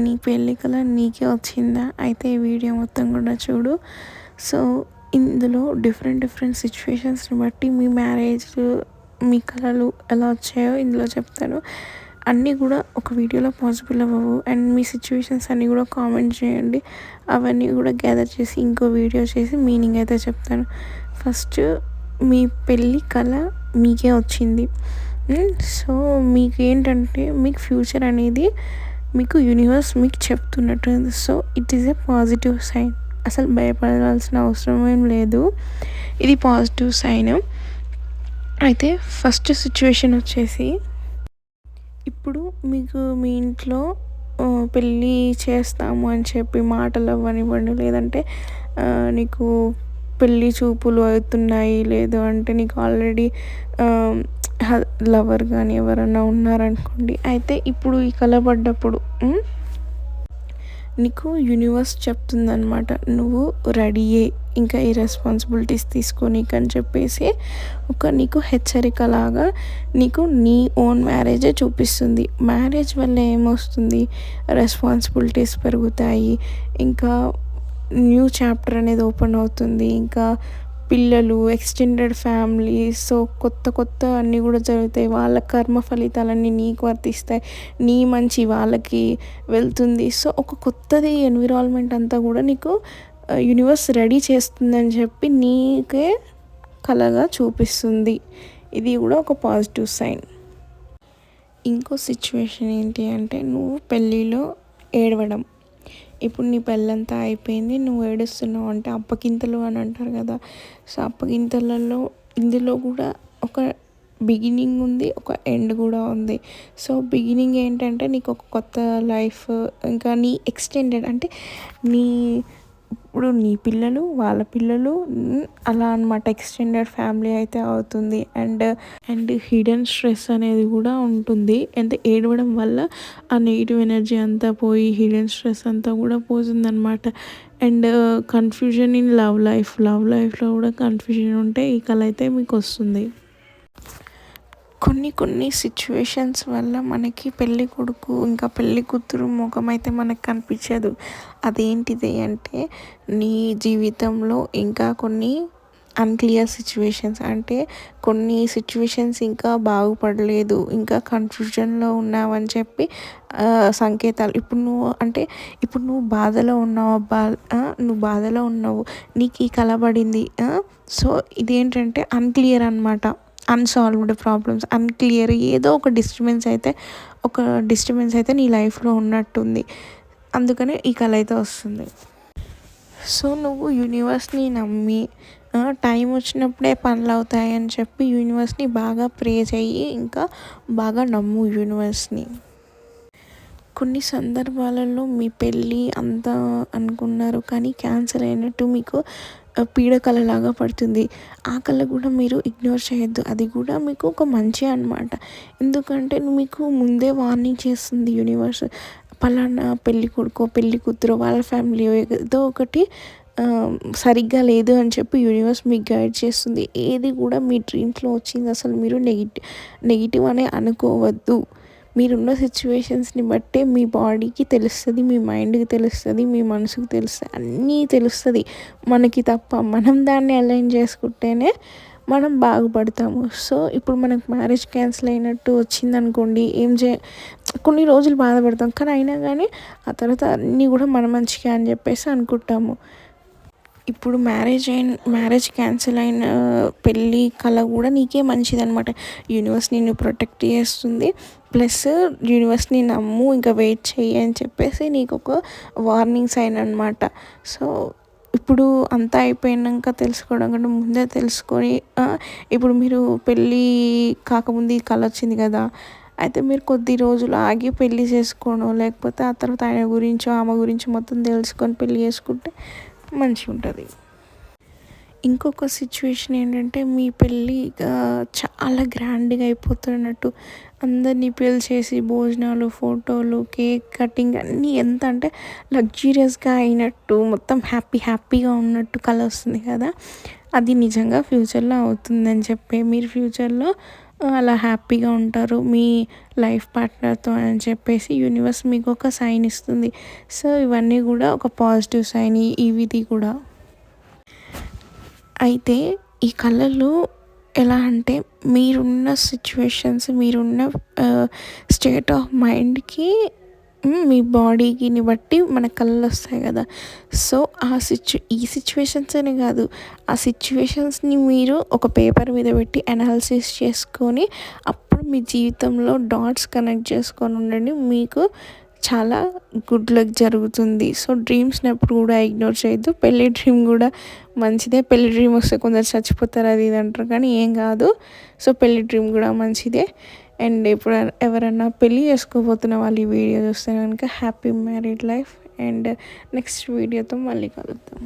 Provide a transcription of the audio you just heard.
నీ పెళ్ళి కల నీకే వచ్చిందా? అయితే ఈ వీడియో మొత్తం కూడా చూడు. సో ఇందులో డిఫరెంట్ సిచ్యువేషన్స్ని బట్టి మీ మ్యారేజ్, మీ కళలు ఎలా వచ్చాయో ఇందులో చెప్తాను. అన్నీ కూడా ఒక వీడియోలో పాసిబుల్ అవ్వవు. అండ్ మీ సిచ్యువేషన్స్ అన్నీ కూడా కామెంట్ చేయండి. అవన్నీ కూడా గ్యాదర్ చేసి ఇంకో వీడియో చేసి మీనింగ్ అయితే చెప్తాను. ఫస్ట్, మీ పెళ్ళి కళ మీకే వచ్చింది. సో మీకు ఏంటంటే మీకు ఫ్యూచర్ అనేది మీకు యూనివర్స్ మీకు చెప్తున్నట్టు. So it is a positive sign. అసలు భయపడాల్సిన అవసరం ఏం లేదు. ఇది పాజిటివ్ సైన్. అయితే ఫస్ట్ సిచ్యువేషన్ వచ్చేసి, ఇప్పుడు మీకు మీ ఇంట్లో పెళ్ళి చేస్తాము అని చెప్పి మాటలు అవ్వనివ్వండి, లేదంటే నీకు పెళ్ళి చూపులు అవుతున్నాయి, లేదు అంటే నీకు ఆల్రెడీ లవర్ కానీ ఎవరైనా ఉన్నారనుకోండి. అయితే ఇప్పుడు ఈ కలబడ్డప్పుడు నీకు యూనివర్స్ చెప్తుందనమాట, నువ్వు రెడీయే ఇంకా ఈ రెస్పాన్సిబిలిటీస్ తీసుకోనీకు అని చెప్పేసి ఒక నీకు హెచ్చరికలాగా నీకు నీ ఓన్ మ్యారేజే చూపిస్తుంది. మ్యారేజ్ వల్ల ఏమొస్తుంది? రెస్పాన్సిబిలిటీస్ పెరుగుతాయి, ఇంకా న్యూ చాప్టర్ అనేది ఓపెన్ అవుతుంది, ఇంకా పిల్లలు, ఎక్స్టెండెడ్ ఫ్యామిలీ, సో కొత్త అన్నీ కూడా జరుగుతాయి. వాళ్ళ కర్మ ఫలితాలన్నీ నీకు వర్తిస్తాయి, నీ మంచి వాళ్ళకి వెళ్తుంది. సో ఒక కొత్తది ఎన్విరాన్మెంట్ అంతా కూడా నీకు యూనివర్స్ రెడీ చేస్తుందని చెప్పి నీకే కలగా చూపిస్తుంది. ఇది కూడా ఒక పాజిటివ్ సైన్. ఇంకో సిచ్యువేషన్ ఏంటి అంటే, నువ్వు పెళ్ళిలో ఏడవడం. ఇప్పుడు నీ పెళ్ళంతా అయిపోయింది, నువ్వు ఏడుస్తున్నావు అంటే అప్పగింతలు అని అంటారు కదా. సో అప్పగింతలలో ఇందులో కూడా ఒక బిగినింగ్ ఉంది, ఒక ఎండ్ కూడా ఉంది. సో బిగినింగ్ ఏంటంటే నీకు ఒక కొత్త లైఫ్, ఇంకా నీ ఎక్స్టెండెడ్ అంటే నీ ఇప్పుడు నీ పిల్లలు, వాళ్ళ పిల్లలు, అలా అనమాట. ఎక్స్టెండెడ్ ఫ్యామిలీ అయితే అవుతుంది. అండ్ హిడెన్ స్ట్రెస్ అనేది కూడా ఉంటుంది. అంటే ఏడవడం వల్ల ఆ నెగిటివ్ ఎనర్జీ అంతా పోయి హిడెన్ స్ట్రెస్ అంతా కూడా పోతుందన్నమాట. అండ్ కన్ఫ్యూజన్ ఇన్ లవ్ లైఫ్లో కూడా కన్ఫ్యూజన్ ఉంటే ఈ కళ అయితే మీకు వస్తుంది. కొన్ని సిచ్యువేషన్స్ వల్ల మనకి పెళ్ళి కొడుకు ఇంకా పెళ్ళి కూతురు ముఖం అయితే మనకు కనిపించదు. అదేంటిది అంటే, నీ జీవితంలో ఇంకా కొన్ని అన్క్లియర్ సిచ్యువేషన్స్, అంటే కొన్ని సిచ్యువేషన్స్ ఇంకా బాగుపడలేదు, ఇంకా కన్ఫ్యూజన్లో ఉన్నావని చెప్పి సంకేతాలు. ఇప్పుడు నువ్వు బాధలో ఉన్నావు, నువ్వు బాధలో ఉన్నావు, నీకు ఈ కల పడింది. సో ఇదేంటంటే అన్క్లియర్ అనమాట. అన్సాల్వ్డ్ ప్రాబ్లమ్స్, అన్క్లియర్, ఏదో ఒక డిస్టర్బెన్స్ అయితే నీ లైఫ్లో ఉన్నట్టుంది. అందుకనే ఈ కళ అయితే వస్తుంది. సో నువ్వు యూనివర్స్ని నమ్మి టైం వచ్చినప్పుడే పనులు అవుతాయని చెప్పి యూనివర్స్ని బాగా ప్రే చెయ్యి, ఇంకా బాగా నమ్ము యూనివర్స్ని. కొన్ని సందర్భాలలో మీ పెళ్ళి అంతా అనుకున్నారు కానీ క్యాన్సిల్ అయినట్టు మీకు పీడకలలాగా పడుతుంది. ఆ కళ కూడా మీరు ఇగ్నోర్ చేయొద్దు. అది కూడా మీకు ఒక మంచి అనమాట. ఎందుకంటే మీకు ముందే వార్నింగ్ చేస్తుంది యూనివర్స్. పలానా పెళ్ళి కొడుకో పెళ్ళి కూతురో వాళ్ళ ఫ్యామిలీ ఏదో ఒకటి సరిగ్గా లేదు అని చెప్పి యూనివర్స్ మీకు గైడ్ చేస్తుంది. ఏది కూడా మీ డ్రీమ్స్లో వచ్చింది అసలు మీరు నెగిటివ్ అనే అనుకోవద్దు. మీరున్న సిచ్యువేషన్స్ని బట్టే మీ బాడీకి తెలుస్తుంది, మీ మైండ్కి తెలుస్తుంది, మీ మనసుకు తెలుస్తుంది, అన్నీ తెలుస్తుంది మనకి తప్ప. మనం దాన్ని అలైన్ చేసుకుంటేనే మనం బాగుపడతాము. సో ఇప్పుడు మనకు మ్యారేజ్ క్యాన్సిల్ అయినట్టు వచ్చిందనుకోండి, కొన్ని రోజులు బాధపడతాం, కానీ అయినా కానీ ఆ తర్వాత అన్నీ కూడా మన మంచిగా అని చెప్పేసి అనుకుంటాము. ఇప్పుడు మ్యారేజ్ క్యాన్సిల్ అయిన పెళ్ళి కళ కూడా నీకే మంచిది అనమాట. యూనివర్స్ నిన్ను ప్రొటెక్ట్ చేస్తుంది. ప్లస్ యూనివర్స్ని నమ్ము, ఇంకా వెయిట్ చెయ్యి అని చెప్పేసి నీకు ఒక వార్నింగ్ సైన్ అనమాట. సో ఇప్పుడు అంతా అయిపోయినాక తెలుసుకోవడం కంటే ముందే తెలుసుకొని, ఇప్పుడు మీరు పెళ్ళి కాకముందు ఈ కళ వచ్చింది కదా, అయితే మీరు కొద్ది రోజులు ఆగి పెళ్ళి చేసుకోవడం, లేకపోతే ఆ తర్వాత ఆయన గురించో ఆమె గురించి మొత్తం తెలుసుకొని పెళ్ళి చేసుకుంటే మంచిగా ఉంటుంది. ఇంకొక సిచ్యువేషన్ ఏంటంటే, మీ పెళ్ళి చాలా గ్రాండ్గా అయిపోతున్నట్టు అందరినీ పిలిచేసి భోజనాలు, ఫోటోలు, కేక్ కటింగ్ అన్నీ ఎంత అంటే లగ్జీరియస్గా అయినట్టు, మొత్తం హ్యాపీగా ఉన్నట్టు కల వస్తుంది కదా. అది నిజంగా ఫ్యూచర్లో అవుతుందని చెప్పి మీరు ఫ్యూచర్లో అలా హ్యాపీగా ఉంటారు మీ లైఫ్ పార్ట్నర్తో అని చెప్పేసి యూనివర్స్ మీకు ఒక సైన్ ఇస్తుంది. సో ఇవన్నీ కూడా ఒక పాజిటివ్ సైన్ ఇవిది కూడా. అయితే ఈ కళలు ఎలా అంటే మీరున్న సిచ్యువేషన్స్, మీరున్న స్టేట్ ఆఫ్ మైండ్కి, మీ బాడీకిని బట్టి మన కళలు వస్తాయి కదా. సో ఈ సిచ్యువేషన్స్ అనే కాదు, ఆ సిచ్యువేషన్స్ని మీరు ఒక పేపర్ మీద పెట్టి అనాలిసిస్ చేసుకొని అప్పుడు మీ జీవితంలో డాట్స్ కనెక్ట్ చేసుకొని ఉండండి. మీకు చాలా గుడ్ లక్ జరుగుతుంది. సో డ్రీమ్స్ని ఎప్పుడు కూడా ఇగ్నోర్ చేయొద్దు. పెళ్ళి డ్రీమ్ కూడా మంచిదే. పెళ్ళి డ్రీమ్ వస్తే కొందరు చచ్చిపోతారు అది ఇది అంటారు, కానీ ఏం కాదు. సో పెళ్ళి డ్రీమ్ కూడా మంచిదే. అండ్ ఇప్పుడు ఎవరన్నా పెళ్ళి చేసుకోబోతున్న వాళ్ళు ఈ వీడియో చూస్తే కనుక happy married life. And next వీడియోతో మళ్ళీ కలుద్దాం.